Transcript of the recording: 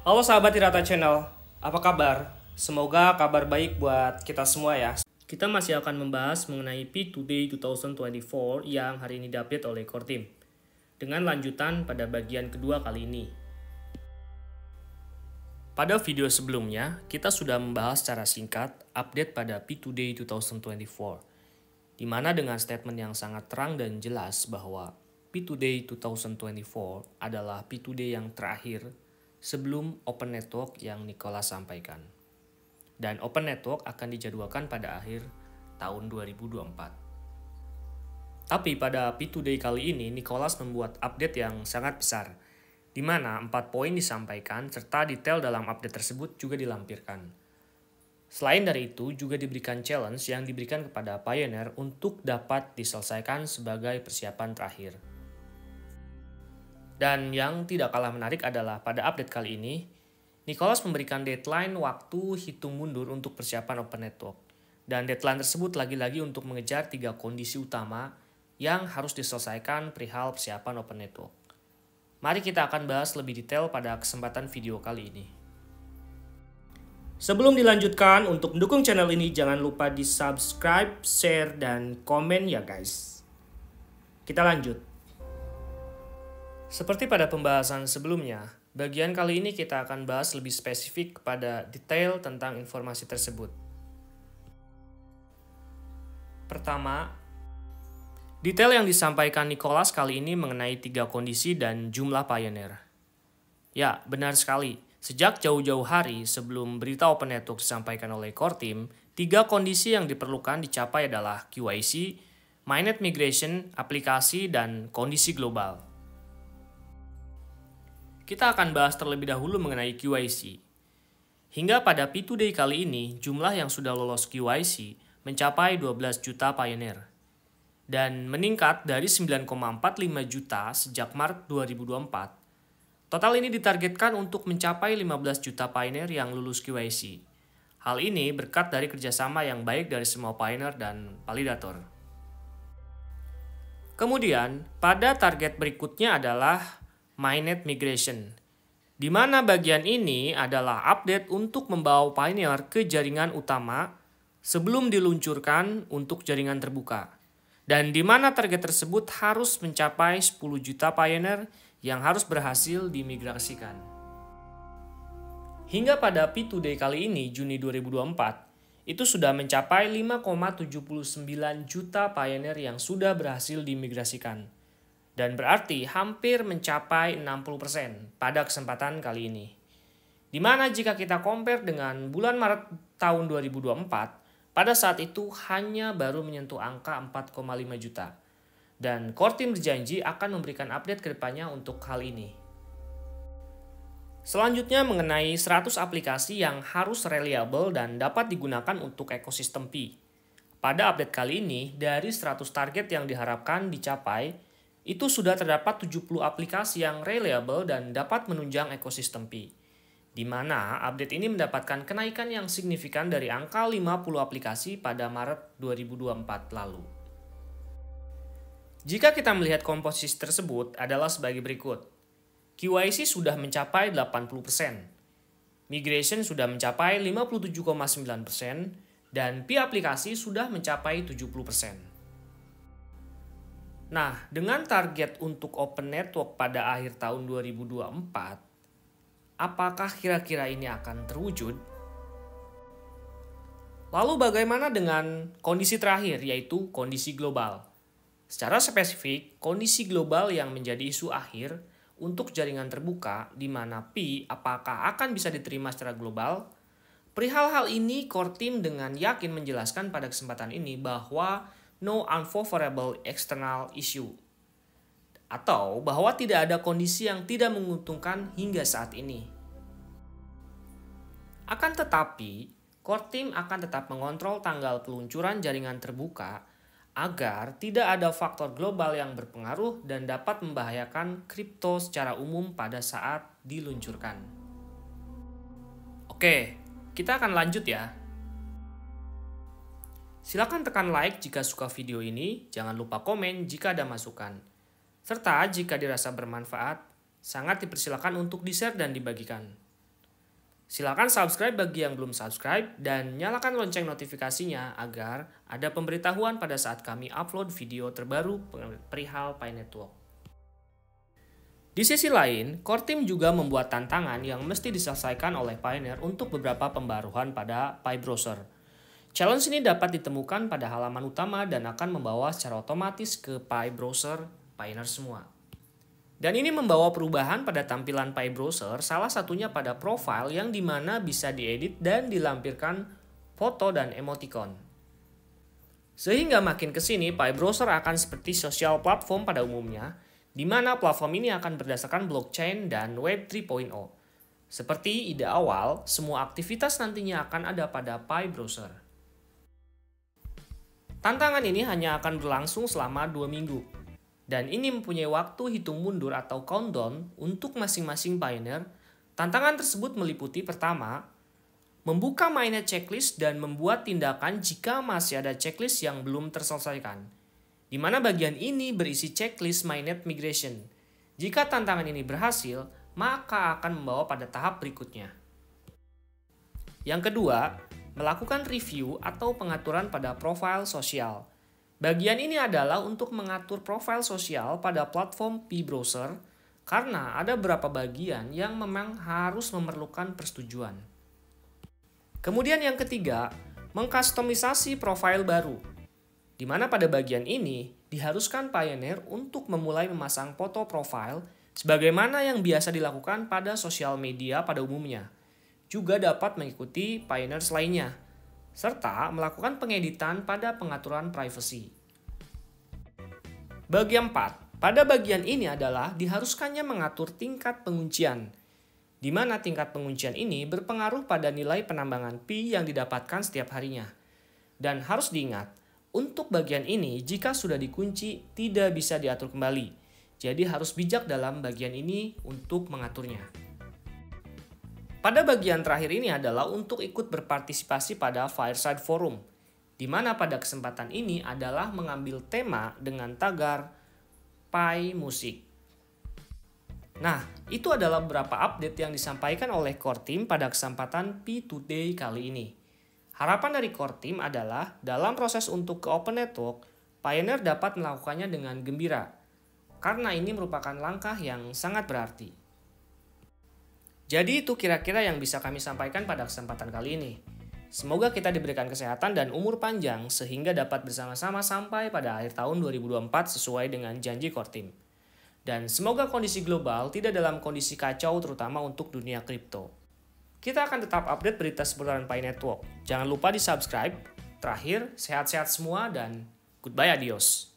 Halo sahabat Tirata Channel, apa kabar? Semoga kabar baik buat kita semua ya. Kita masih akan membahas mengenai P2Day 2024 yang hari ini diupdate oleh Core Team. Dengan lanjutan pada bagian kedua kali ini. Pada video sebelumnya, kita sudah membahas secara singkat update pada P2Day 2024. Di mana dengan statement yang sangat terang dan jelas bahwa P2Day 2024 adalah P2Day yang terakhir sebelum Open Network yang Nicholas sampaikan. Dan Open Network akan dijadwalkan pada akhir tahun 2024. Tapi pada P2Day kali ini, Nicholas membuat update yang sangat besar, di mana 4 poin disampaikan serta detail dalam update tersebut juga dilampirkan. Selain dari itu, juga diberikan challenge yang diberikan kepada Pioneer untuk dapat diselesaikan sebagai persiapan terakhir. Dan yang tidak kalah menarik adalah pada update kali ini, Nicholas memberikan deadline waktu hitung mundur untuk persiapan Open Network. Dan deadline tersebut lagi-lagi untuk mengejar 3 kondisi utama yang harus diselesaikan perihal persiapan Open Network. Mari kita akan bahas lebih detail pada kesempatan video kali ini. Sebelum dilanjutkan, untuk mendukung channel ini jangan lupa di subscribe, share, dan komen ya guys. Kita lanjut. Seperti pada pembahasan sebelumnya, bagian kali ini kita akan bahas lebih spesifik kepada detail tentang informasi tersebut. Pertama, detail yang disampaikan Nicholas kali ini mengenai 3 kondisi dan jumlah Pioneer. Ya, benar sekali. Sejak jauh-jauh hari sebelum berita Open Network disampaikan oleh Core Team, 3 kondisi yang diperlukan dicapai adalah QIC, Mainnet Migration, aplikasi, dan kondisi global. Kita akan bahas terlebih dahulu mengenai QIC. Hingga pada P2Day kali ini, jumlah yang sudah lolos QIC mencapai 12 juta Pioneer. Dan meningkat dari 9,45 juta sejak Maret 2024. Total ini ditargetkan untuk mencapai 15 juta Pioneer yang lulus QIC. Hal ini berkat dari kerjasama yang baik dari semua Pioneer dan validator. Kemudian, pada target berikutnya adalah Mainnet Migration, di mana bagian ini adalah update untuk membawa Pioneer ke jaringan utama sebelum diluncurkan untuk jaringan terbuka. Dan di mana target tersebut harus mencapai 10 juta Pioneer yang harus berhasil dimigrasikan. Hingga pada P2Day kali ini, Juni 2024, itu sudah mencapai 5,79 juta Pioneer yang sudah berhasil dimigrasikan. Dan berarti hampir mencapai 60% pada kesempatan kali ini. Di mana jika kita compare dengan bulan Maret tahun 2024, pada saat itu hanya baru menyentuh angka 4,5 juta. Dan Core Team berjanji akan memberikan update ke depannya untuk hal ini. Selanjutnya mengenai 100 aplikasi yang harus reliable dan dapat digunakan untuk ekosistem Pi. Pada update kali ini, dari 100 target yang diharapkan dicapai, itu sudah terdapat 70 aplikasi yang reliable dan dapat menunjang ekosistem Pi. Di mana update ini mendapatkan kenaikan yang signifikan dari angka 50 aplikasi pada Maret 2024 lalu. Jika kita melihat komposisi tersebut adalah sebagai berikut. QIC sudah mencapai 80%, Migration sudah mencapai 57,9%, dan Pi aplikasi sudah mencapai 70%. Nah, dengan target untuk Open Network pada akhir tahun 2024, apakah kira-kira ini akan terwujud? Lalu bagaimana dengan kondisi terakhir, yaitu kondisi global? Secara spesifik, kondisi global yang menjadi isu akhir untuk jaringan terbuka, di mana Pi apakah akan bisa diterima secara global? Perihal hal ini, Core Team dengan yakin menjelaskan pada kesempatan ini bahwa no unfavorable external issue, atau bahwa tidak ada kondisi yang tidak menguntungkan hingga saat ini. Akan tetapi, Core Team akan tetap mengontrol tanggal peluncuran jaringan terbuka agar tidak ada faktor global yang berpengaruh dan dapat membahayakan kripto secara umum pada saat diluncurkan. Oke, kita akan lanjut ya. Silakan tekan like jika suka video ini, jangan lupa komen jika ada masukan. Serta jika dirasa bermanfaat, sangat dipersilakan untuk di-share dan dibagikan. Silakan subscribe bagi yang belum subscribe dan nyalakan lonceng notifikasinya agar ada pemberitahuan pada saat kami upload video terbaru perihal Pi Network. Di sisi lain, Core Team juga membuat tantangan yang mesti diselesaikan oleh Pioneer untuk beberapa pembaruan pada Pi Browser. Challenge ini dapat ditemukan pada halaman utama dan akan membawa secara otomatis ke Pi Browser Pioneer semua. Dan ini membawa perubahan pada tampilan Pi Browser, salah satunya pada profile yang dimana bisa diedit dan dilampirkan foto dan emoticon. Sehingga makin kesini, Pi Browser akan seperti social platform pada umumnya, di mana platform ini akan berdasarkan blockchain dan Web 3.0. Seperti ide awal, semua aktivitas nantinya akan ada pada Pi Browser. Tantangan ini hanya akan berlangsung selama 2 minggu. Dan ini mempunyai waktu hitung mundur atau countdown untuk masing-masing Pioneer. Tantangan tersebut meliputi pertama, membuka mainnet checklist dan membuat tindakan jika masih ada checklist yang belum terselesaikan. Di mana bagian ini berisi checklist mainnet migration. Jika tantangan ini berhasil, maka akan membawa pada tahap berikutnya. Yang kedua, melakukan review atau pengaturan pada profil sosial. Bagian ini adalah untuk mengatur profil sosial pada platform Pi Browser karena ada beberapa bagian yang memang harus memerlukan persetujuan. Kemudian yang ketiga, mengkustomisasi profil baru, di mana pada bagian ini diharuskan Pioneer untuk memulai memasang foto profil sebagaimana yang biasa dilakukan pada sosial media pada umumnya. Juga dapat mengikuti Pioneers lainnya, serta melakukan pengeditan pada pengaturan privacy. Bagian 4. Pada bagian ini adalah diharuskannya mengatur tingkat penguncian, di mana tingkat penguncian ini berpengaruh pada nilai penambangan Pi yang didapatkan setiap harinya. Dan harus diingat, untuk bagian ini jika sudah dikunci tidak bisa diatur kembali, jadi harus bijak dalam bagian ini untuk mengaturnya. Pada bagian terakhir ini adalah untuk ikut berpartisipasi pada Fireside Forum, di mana pada kesempatan ini adalah mengambil tema dengan tagar Pi Musik. Nah, itu adalah beberapa update yang disampaikan oleh Core Team pada kesempatan Pi Today kali ini. Harapan dari Core Team adalah dalam proses untuk ke Open Network, Pioneer dapat melakukannya dengan gembira, karena ini merupakan langkah yang sangat berarti. Jadi itu kira-kira yang bisa kami sampaikan pada kesempatan kali ini. Semoga kita diberikan kesehatan dan umur panjang sehingga dapat bersama-sama sampai pada akhir tahun 2024 sesuai dengan janji Core Team. Dan semoga kondisi global tidak dalam kondisi kacau terutama untuk dunia kripto. Kita akan tetap update berita seputaran Pi Network. Jangan lupa di subscribe. Terakhir, sehat-sehat semua dan goodbye adios.